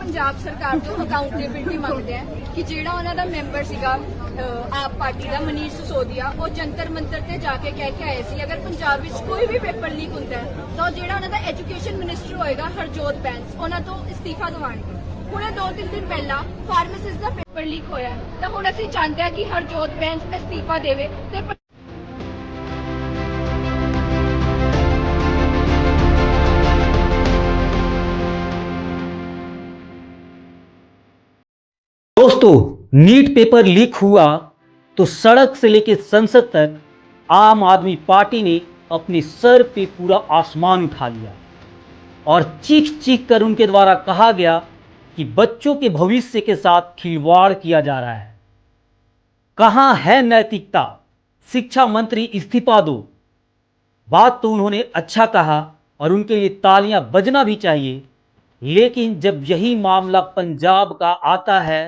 पंजाब सरकार तो अकाउंटेबिलिटी मांगते हैं कि जेड़ा उन्हां दा मैंबर सीगा आप पार्टी का मनीष सिसोदिया वो जंतर मंतर ते जाके कह के आए सी अगर पंजाब विच कोई भी पेपर लीक हुंदा है तो जेड़ा उन्हां दा एजुकेशन मिनिस्टर होएगा हरजोत बैंस उन्हां तो इस्तीफा दिवाणगे। हुणे 2-3 दिन पहला फार्मासिस्ट दा पेपर लीक होया तो हुण असीं चाहते हैं कि हरजोत बैंस इस्तीफा देवे ते दोस्तों, नीट पेपर लीक हुआ तो सड़क से लेकर संसद तक आम आदमी पार्टी ने अपने सर पे पूरा आसमान उठा लिया और चीख चीख कर उनके द्वारा कहा गया कि बच्चों के भविष्य के साथ खिलवाड़ किया जा रहा है। कहां है नैतिकता? शिक्षा मंत्री इस्तीफा दो। बात तो उन्होंने अच्छा कहा और उनके लिए तालियां बजना भी चाहिए, लेकिन जब यही मामला पंजाब का आता है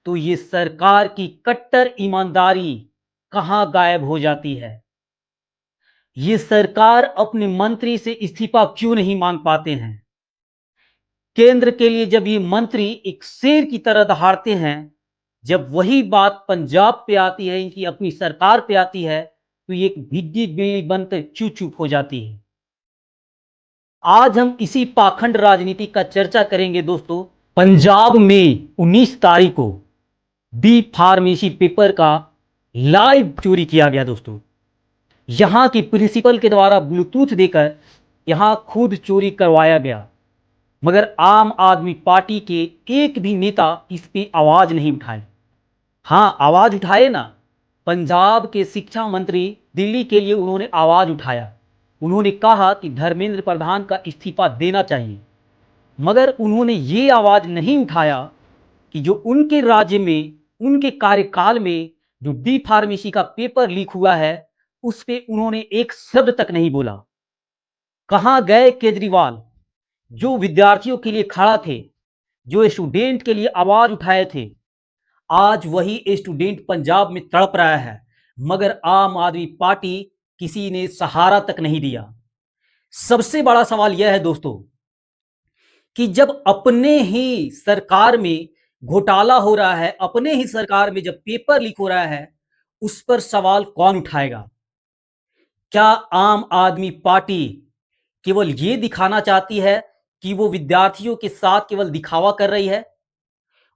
तो ये सरकार की कट्टर ईमानदारी कहां गायब हो जाती है। ये सरकार अपने मंत्री से इस्तीफा क्यों नहीं मांग पाते हैं? केंद्र के लिए जब ये मंत्री एक शेर की तरह दहाड़ते हैं, जब वही बात पंजाब पे आती है, इनकी अपनी सरकार पे आती है, तो ये एक भिड्डी बिल्ली बनकर चुप चुप हो जाती है। आज हम इसी पाखंड राजनीति का चर्चा करेंगे दोस्तों। पंजाब में 19 तारीख को बी फार्मेसी पेपर का लाइव चोरी किया गया दोस्तों। यहां की प्रिंसिपल के द्वारा ब्लूटूथ देकर यहां खुद चोरी करवाया गया, मगर आम आदमी पार्टी के एक भी नेता इस पे आवाज नहीं उठाए। हां, आवाज उठाए ना। पंजाब के शिक्षा मंत्री दिल्ली के लिए उन्होंने आवाज उठाया। उन्होंने कहा कि धर्मेंद्र प्रधान का इस्तीफा देना चाहिए, मगर उन्होंने ये आवाज नहीं उठाया कि जो उनके राज्य में उनके कार्यकाल में जो डी फार्मेसी का पेपर लीक हुआ है उस पे उन्होंने एक शब्द तक नहीं बोला। कहां गए केजरीवाल, जो विद्यार्थियों के लिए खड़ा थे, जो स्टूडेंट के लिए आवाज उठाए थे? आज वही स्टूडेंट पंजाब में तड़प रहा है, मगर आम आदमी पार्टी किसी ने सहारा तक नहीं दिया। सबसे बड़ा सवाल यह है दोस्तों कि जब अपने ही सरकार में घोटाला हो रहा है, अपने ही सरकार में जब पेपर लीक हो रहा है, उस पर सवाल कौन उठाएगा? क्या आम आदमी पार्टी केवल ये दिखाना चाहती है कि वो विद्यार्थियों के साथ केवल दिखावा कर रही है?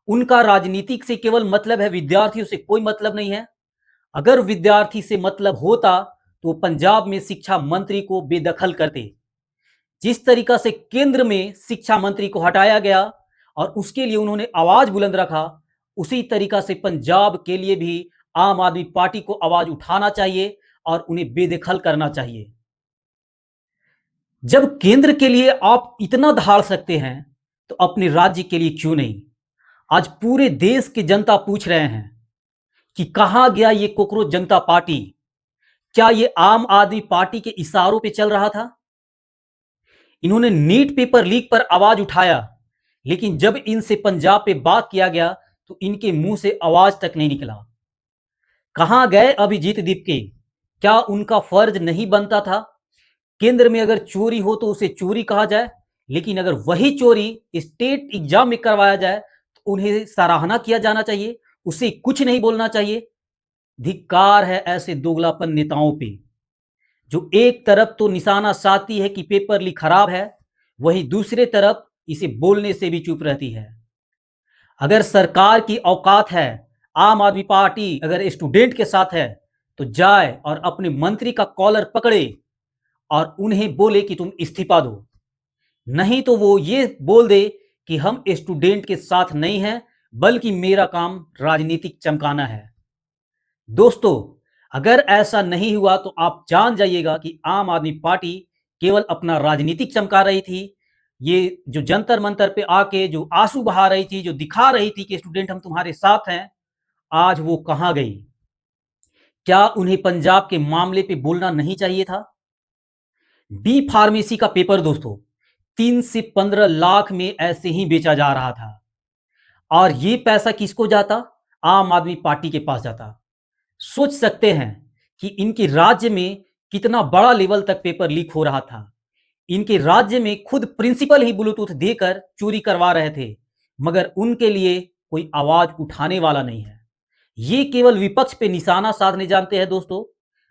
उनका राजनीतिक से केवल मतलब है, विद्यार्थियों से कोई मतलब नहीं है। अगर विद्यार्थी से मतलब होता तो पंजाब में शिक्षा मंत्री को बेदखल करते। जिस तरीका से केंद्र में शिक्षा मंत्री को हटाया गया और उसके लिए उन्होंने आवाज बुलंद रखा, उसी तरीका से पंजाब के लिए भी आम आदमी पार्टी को आवाज उठाना चाहिए और उन्हें बेदखल करना चाहिए। जब केंद्र के लिए आप इतना दहाड़ सकते हैं तो अपने राज्य के लिए क्यों नहीं? आज पूरे देश की जनता पूछ रहे हैं कि कहां गया ये कॉकरोच जनता पार्टी? क्या ये आम आदमी पार्टी के इशारों पे चल रहा था? इन्होंने नीट पेपर लीक पर आवाज उठाया, लेकिन जब इनसे पंजाब पे बात किया गया तो इनके मुंह से आवाज तक नहीं निकला। कहां गए अभिजीत दीपके? क्या उनका फर्ज नहीं बनता था? केंद्र में अगर चोरी हो तो उसे चोरी कहा जाए, लेकिन अगर वही चोरी स्टेट एग्जाम में करवाया जाए तो उन्हें सराहना किया जाना चाहिए, उसे कुछ नहीं बोलना चाहिए। धिक्कार है ऐसे दोगलापन नेताओं पे, जो एक तरफ तो निशाना साधती है कि पेपर लीक खराब है, वहीं दूसरे तरफ इसे बोलने से भी चुप रहती है। अगर सरकार की औकात है, आम आदमी पार्टी अगर स्टूडेंट के साथ है, तो जाए और अपने मंत्री का कॉलर पकड़े और उन्हें बोले कि तुम इस्तीफा दो। नहीं तो वो ये बोल दे कि हम स्टूडेंट के साथ नहीं हैं, बल्कि मेरा काम राजनीतिक चमकाना है। दोस्तों, अगर ऐसा नहीं हुआ तो आप जान जाइएगा कि आम आदमी पार्टी केवल अपना राजनीतिक चमका रही थी। ये जो जंतर मंतर पे आके जो आंसू बहा रही थी, जो दिखा रही थी कि स्टूडेंट हम तुम्हारे साथ हैं, आज वो कहां गई? क्या उन्हें पंजाब के मामले पे बोलना नहीं चाहिए था? बी फार्मेसी का पेपर दोस्तों 3 से 15 लाख में ऐसे ही बेचा जा रहा था, और ये पैसा किसको जाता? आम आदमी पार्टी के पास जाता। सोच सकते हैं कि इनके राज्य में कितना बड़ा लेवल तक पेपर लीक हो रहा था। इनके राज्य में खुद प्रिंसिपल ही ब्लूटूथ देकर चोरी करवा रहे थे, मगर उनके लिए कोई आवाज उठाने वाला नहीं है। ये केवल विपक्ष पे निशाना साधने जानते हैं दोस्तों।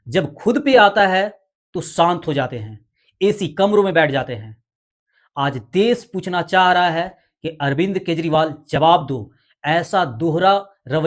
जब खुद पे आता है तो शांत हो जाते हैं, एसी कमरों में बैठ जाते हैं। आज देश पूछना चाह रहा है कि अरविंद केजरीवाल जवाब दो, ऐसा दोहरा रवैया